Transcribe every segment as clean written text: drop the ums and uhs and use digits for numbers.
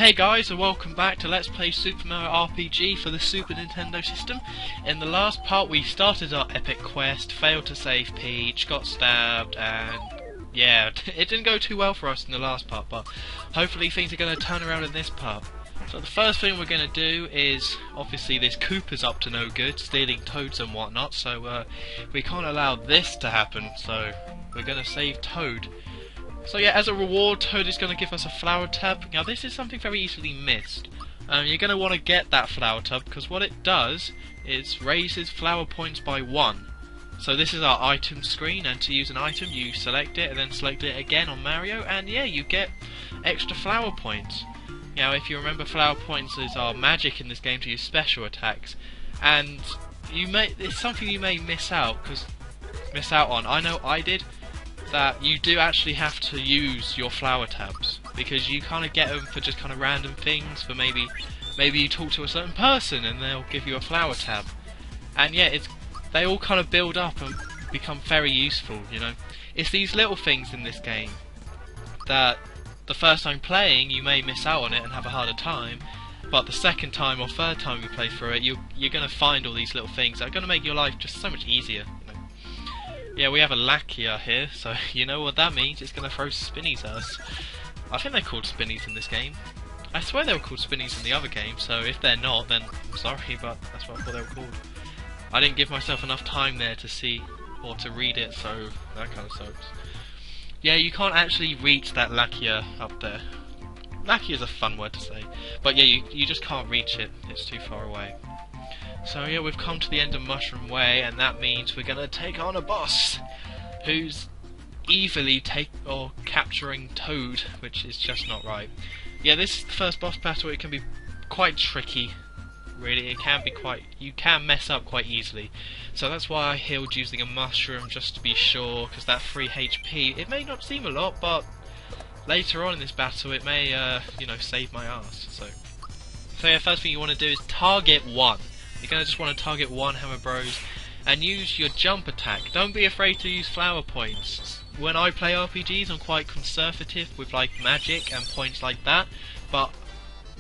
Hey guys, and welcome back to Let's Play Super Mario RPG for the Super Nintendo system. In the last part we started our epic quest, failed to save Peach, got stabbed, and yeah, it didn't go too well for us in the last part, but hopefully things are going to turn around in this part. So the first thing we're going to do is, obviously this Koopa's up to no good, stealing toads and whatnot, so we can't allow this to happen, so we're going to save Toad. So yeah, as a reward, Toad is going to give us a flower tub. Now this is something very easily missed. You're going to want to get that flower tub because what it does is raises flower points by 1. So this is our item screen, and to use an item you select it and then select it again on Mario, and yeah, you get extra flower points. Now if you remember, flower points is our magic in this game to use special attacks, and it's something you may miss out on. I know I did. That you do actually have to use your flower tabs because you kind of get them for just kind of random things. For maybe you talk to a certain person and they'll give you a flower tab, and yeah, they all kind of build up and become very useful. You know, it's these little things in this game that the first time playing you may miss out on it and have a harder time, but the second time or third time you play through it, you're going to find all these little things that are going to make your life just so much easier. Yeah, we have a Lachia here, so you know what that means. It's going to throw spinnies at us. I think they're called spinnies in this game. I swear they were called spinnies in the other game, so if they're not, then I'm sorry, but that's what I thought they were called. I didn't give myself enough time there to see or to read it, so that kind of sucks. Yeah, you can't actually reach that Lachia up there. Lachia is a fun word to say, but yeah, you just can't reach it. It's too far away. So yeah, we've come to the end of Mushroom Way, and that means we're gonna take on a boss who's evilly capturing Toad, which is just not right. Yeah, this is the first boss battle. It can be quite tricky, really. You can mess up quite easily. So that's why I healed using a mushroom, just to be sure, because that 3 HP, it may not seem a lot, but later on in this battle it may, you know, save my ass. So yeah, first thing you want to do is target 1. You're going to just want to target 1 Hammer Bros and use your jump attack. Don't be afraid to use flower points. When I play RPGs I'm quite conservative with like magic and points like that, but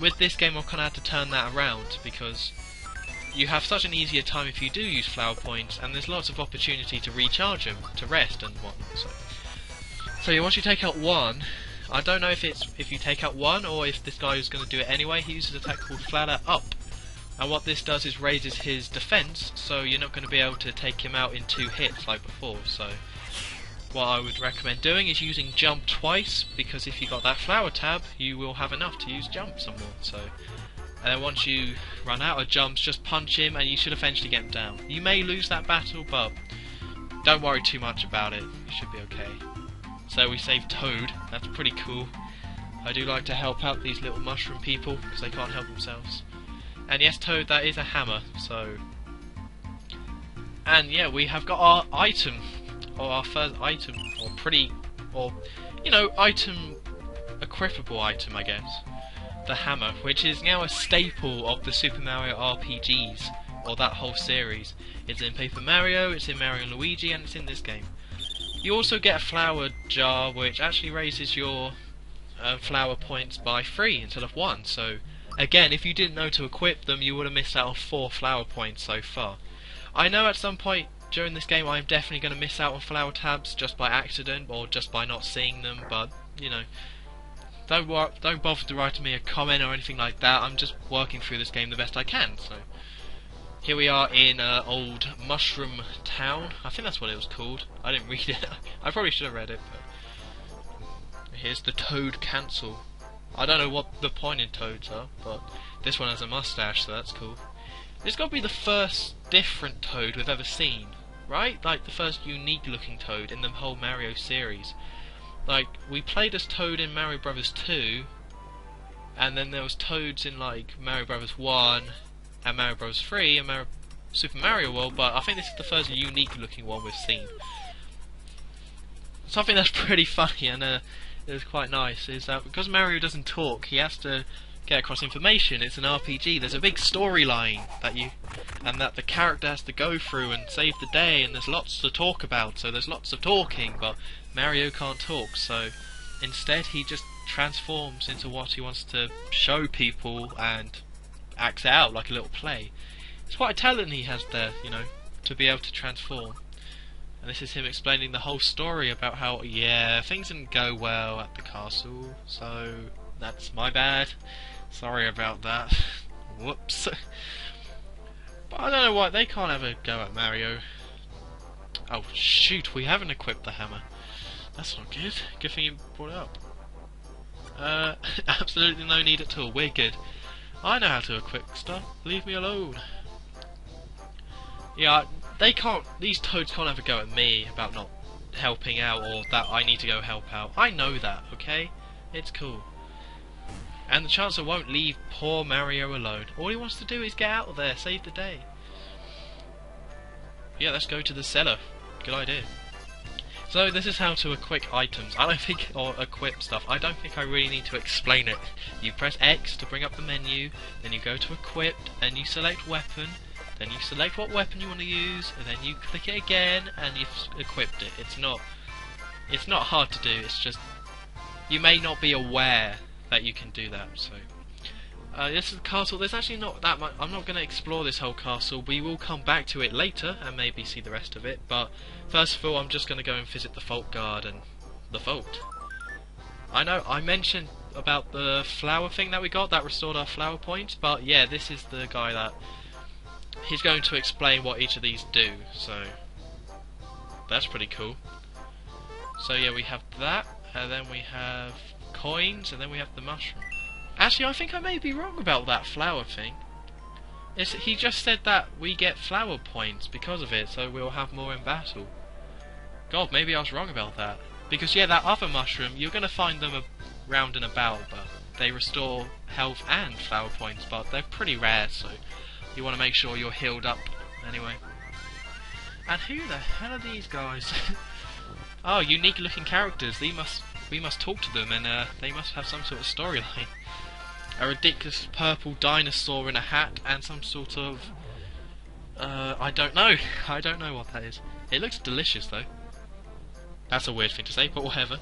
with this game I'll kind of have to turn that around because you have such an easier time if you do use flower points, and there's lots of opportunity to recharge them, to rest and whatnot. So yeah, once you take out 1, I don't know if you take out 1 or if this guy is going to do it anyway. He uses an attack called Flatter Up. And what this does is raises his defense, so you're not going to be able to take him out in 2 hits like before. So what I would recommend doing is using jump twice, because if you got that flower tab you will have enough to use jump some more. So, and then once you run out of jumps, just punch him and you should eventually get him down. You may lose that battle, but don't worry too much about it, you should be okay. So we saved Toad, that's pretty cool. I do like to help out these little mushroom people because they can't help themselves. And yes, Toad, that is a hammer, so... And yeah, we have got our item, or our first item, you know, item, equipable item, I guess. The hammer, which is now a staple of the Super Mario RPGs, or that whole series. It's in Paper Mario, it's in Mario & Luigi, and it's in this game. You also get a flower jar, which actually raises your flower points by 3 instead of 1, so... Again, if you didn't know to equip them, you would have missed out on 4 flower points so far. I know at some point during this game I'm definitely going to miss out on flower tabs just by accident or just by not seeing them, but, you know, don't bother to write me a comment or anything like that. I'm just working through this game the best I can. So here we are in old Mushroom Town. I think that's what it was called. I didn't read it. I probably should have read it. But here's the Toad Cancel. I don't know what the point in Toads are, but this one has a mustache, so that's cool. It's got to be the first different Toad we've ever seen, right? Like the first unique looking Toad in the whole Mario series. Like, we played as Toad in Mario Bros. 2, and then there was Toads in like Mario Bros. 1 and Mario Bros. 3 and Super Mario World, but I think this is the first unique looking one we've seen. Something that's pretty funny and it was quite nice is that because Mario doesn't talk, he has to get across information. It's an RPG. There's a big storyline that the character has to go through and save the day, and there's lots to talk about. So there's lots of talking, but Mario can't talk. So instead, he just transforms into what he wants to show people and acts out like a little play. It's quite a talent he has there, you know, to be able to transform. And this is him explaining the whole story about how, yeah, things didn't go well at the castle, so that's my bad. Sorry about that. Whoops. But I don't know why they can't have a go at Mario. Oh shoot, we haven't equipped the hammer. That's not good. Good thing you brought it up. Absolutely no need at all. We're good. I know how to equip stuff. Leave me alone. Yeah, they can't. These toads can't have a go at me about not helping out, or that I need to go help out. I know that. Okay, it's cool. And the Chancellor won't leave poor Mario alone. All he wants to do is get out of there, save the day. Yeah, let's go to the cellar. Good idea. So this is how to equip items. I don't think, or equip stuff. I don't think I really need to explain it. You press X to bring up the menu, then you go to equip, and you select weapon, then you select what weapon you want to use, and then you click it again, and you've equipped it. It's not hard to do. It's just you may not be aware that you can do that. So this is the castle. There's actually not that much. I'm not going to explore this whole castle. We will come back to it later and maybe see the rest of it. But first of all, I'm just going to go and visit the vault guard and the vault. I know I mentioned about the flower thing that we got that restored our flower points, but yeah, this is the guy that he's going to explain what each of these do. So that's pretty cool. So yeah, we have that, and then we have coins, and then we have the mushroom. Actually, I think I may be wrong about that flower thing. He just said that we get flower points because of it, so we'll have more in battle. God, maybe I was wrong about that. Because yeah, that other mushroom, you're going to find them around and about, but they restore health and flower points, but they're pretty rare, so you want to make sure you're healed up anyway. And who the hell are these guys? Oh, unique looking characters. We must talk to them, and they must have some sort of storyline. A ridiculous purple dinosaur in a hat, and some sort of I don't know. I don't know what that is. It looks delicious though. That's a weird thing to say, but whatever.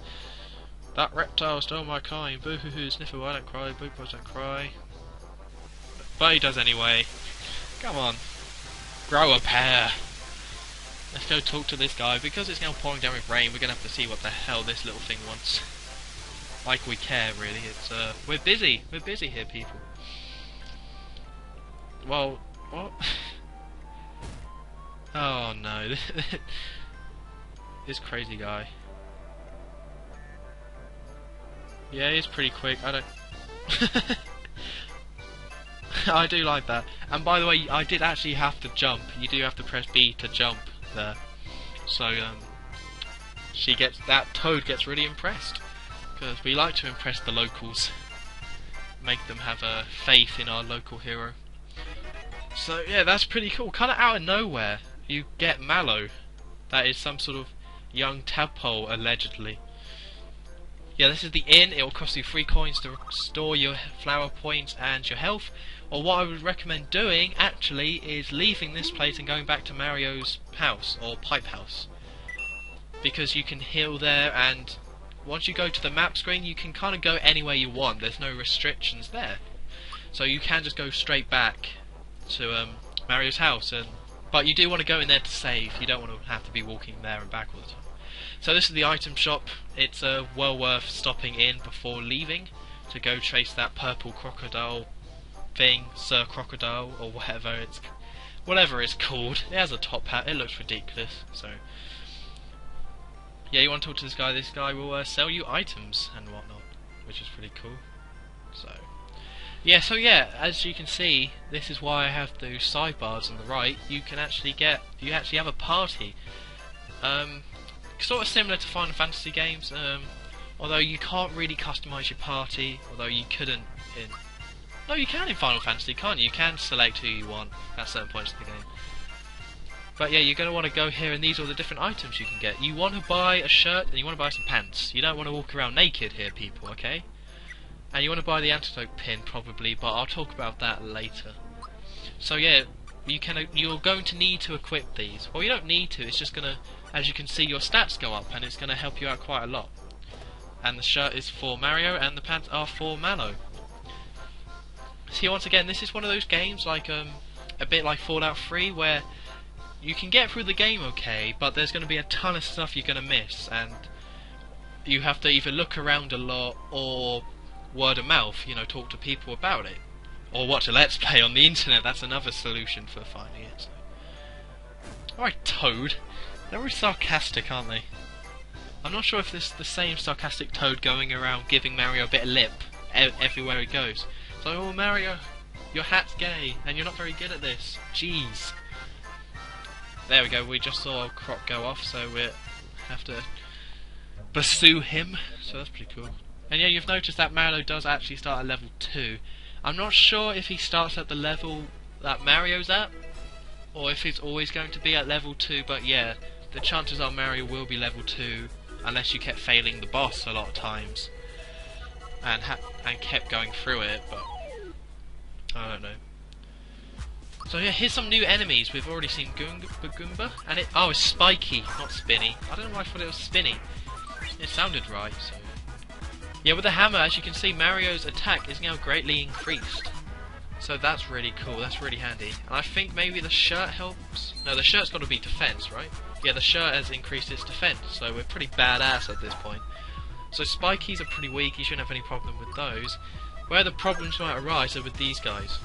That reptile stole my kind. Boo hoo hoo, sniffer, I don't cry. Boo boys don't cry. But he does anyway. Come on, grow a pair. Let's go talk to this guy. Because it's now pouring down with rain, we're gonna have to see what the hell this little thing wants. Like we care, really. It's we're busy here, people. Well, what? Oh no, this crazy guy. Yeah, he's pretty quick. I don't. I do like that. And by the way, I did actually have to jump. You do have to press B to jump there. So that toad gets really impressed. Because we like to impress the locals, make them have faith in our local hero. So yeah, that's pretty cool. Kind of out of nowhere, you get Mallow. That is some sort of young tadpole, allegedly. Yeah, this is the inn. It will cost you 3 coins to restore your flower points and your health. Or what I would recommend doing, actually, is leaving this place and going back to Mario's house, or Pipe House. Because you can heal there, and once you go to the map screen, you can kind of go anywhere you want. There's no restrictions there. So you can just go straight back to Mario's house. But you do want to go in there to save. You don't want to have to be walking there and back all the time. So this is the item shop. It's well worth stopping in before leaving to go chase that purple crocodile thing, Sir Crocodile, or whatever it's called. It has a top hat. It looks ridiculous. So yeah, you want to talk to this guy. This guy will sell you items and whatnot, which is pretty cool. So yeah, as you can see, this is why I have those sidebars on the right. You actually have a party. Sort of similar to Final Fantasy games, although you can't really customise your party, although you couldn't in... No, you can in Final Fantasy, can't you? You can select who you want at certain points in the game. But yeah, you're going to want to go here, and these are the different items you can get. You want to buy a shirt, and you want to buy some pants. You don't want to walk around naked here, people, okay? And you want to buy the antidote pin, probably, but I'll talk about that later. So yeah, you're going to need to equip these. Well, you don't need to, it's just going to, as you can see, your stats go up, and it's going to help you out quite a lot. and the shirt is for Mario, and the pants are for Mallow. See, once again, this is one of those games like a bit like Fallout 3, where you can get through the game okay, but there's going to be a ton of stuff you're going to miss, and you have to either look around a lot or word of mouth, you know, talk to people about it, or watch a Let's Play on the internet. That's another solution for finding it. Alright, Toad. They're really sarcastic, aren't they? I'm not sure if this is the same sarcastic Toad going around giving Mario a bit of lip everywhere he goes. So, oh Mario, your hat's gay, and you're not very good at this. Jeez. There we go, we just saw a croc go off, so we have to pursue him, so that's pretty cool. And yeah, you've noticed that Mallow does actually start at level 2. I'm not sure if he starts at the level that Mario's at, or if he's always going to be at level 2, but yeah, the chances are Mario will be level 2, unless you kept failing the boss a lot of times, and kept going through it, but I don't know. So yeah, here's some new enemies. We've already seen Goomba, and it's Spiky, not Spinny. I don't know why I thought it was Spinny. It sounded right, so... Yeah, with the hammer, as you can see, Mario's attack is now greatly increased. So that's really cool, that's really handy. And I think maybe the shirt helps? No, the shirt's got to be defense, right? Yeah, the shirt has increased its defense, so we're pretty badass at this point. So Spikies are pretty weak, you shouldn't have any problem with those. Where the problems might arise are with these guys.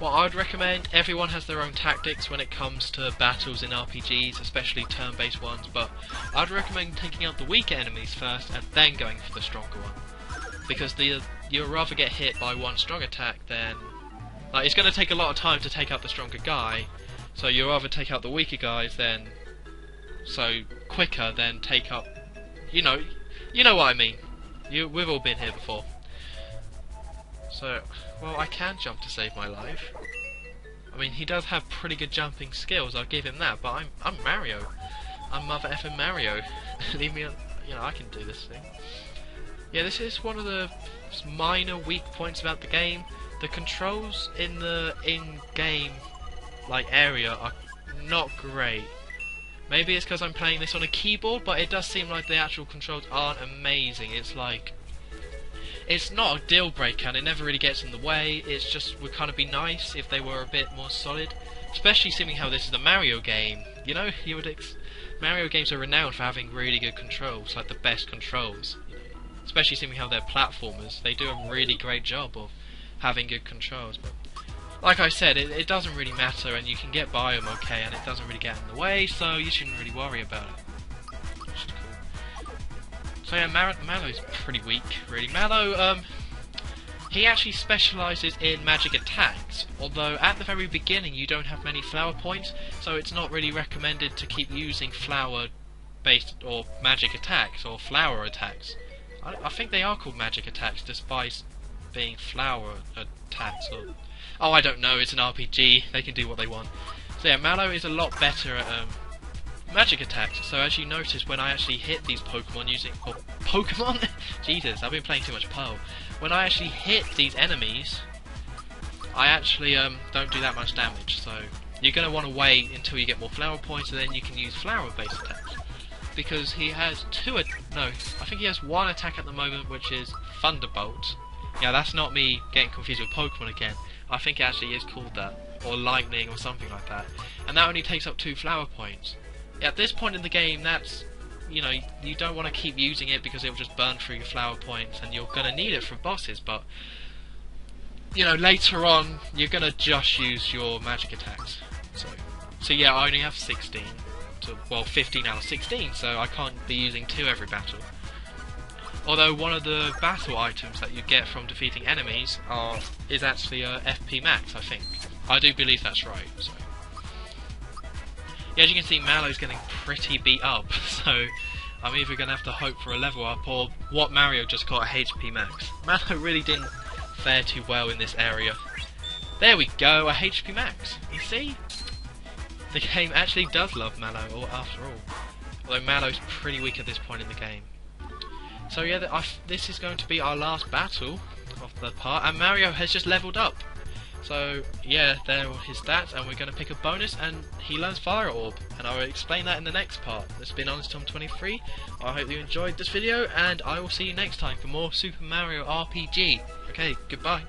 What I'd recommend, everyone has their own tactics when it comes to battles in RPGs, especially turn-based ones, but I'd recommend taking out the weaker enemies first and then going for the stronger one. Because you'll rather get hit by one strong attack than... Like, it's going to take a lot of time to take out the stronger guy, so you'll rather take out the weaker guys than... So, quicker than take up... You know what I mean. We've all been here before. So, well, I can jump to save my life. I mean, he does have pretty good jumping skills, I'll give him that, but I'm Mario. I'm Mother effing Mario. Leave me alone. You know, I can do this thing. Yeah, this is one of the minor weak points about the game. The controls in the in-game, like, area are not great. Maybe it's because I'm playing this on a keyboard, but it does seem like the actual controls aren't amazing. It's like... It's not a deal breaker and it never really gets in the way, it's just would kind of be nice if they were a bit more solid. Especially seeing how this is a Mario game. You know, Mario games are renowned for having really good controls, like the best controls. You know? Especially seeing how they're platformers, they do a really great job of having good controls. But like I said, it doesn't really matter and you can get by them okay and it doesn't really get in the way, so you shouldn't really worry about it. So yeah, Mallow's pretty weak, really. Mallow, he actually specialises in magic attacks, although at the very beginning you don't have many flower points, so it's not really recommended to keep using flower-based or magic attacks, or flower attacks. I think they are called magic attacks, despite being flower attacks, or... Oh, I don't know, it's an RPG, they can do what they want. So yeah, Mallow is a lot better at, magic attacks, so as you notice when I actually hit these Pokemon using... Oh, Pokemon? Jesus, I've been playing too much Pearl. When I actually hit these enemies, I actually don't do that much damage, so you're going to want to wait until you get more flower points and then you can use flower-based attacks. Because he has I think he has one attack at the moment, which is Thunderbolt. Yeah, that's not me getting confused with Pokemon again. I think it actually is called that, or Lightning or something like that. And that only takes up 2 flower points. At this point in the game, that's, you know, you don't want to keep using it because it will just burn through your flower points and you're going to need it for bosses, but, you know, later on, you're going to just use your magic attacks. So yeah, I only have 16, well, 15 out of 16, so I can't be using 2 every battle. Although one of the battle items that you get from defeating enemies is actually a FP max, I think. I do believe that's right, so... Yeah, as you can see, Mallow's getting pretty beat up, so I'm either going to have to hope for a level up or what Mario just got a HP max. Mallow really didn't fare too well in this area. There we go, a HP max. You see? The game actually does love Mallow, after all. Although Mallow's pretty weak at this point in the game. So yeah, this is going to be our last battle of the part, and Mario has just leveled up. So yeah, there are his stats, and we're going to pick a bonus, and he learns Fire Orb, and I will explain that in the next part. This has been HonestTom23. I hope you enjoyed this video, and I will see you next time for more Super Mario RPG. Okay, goodbye.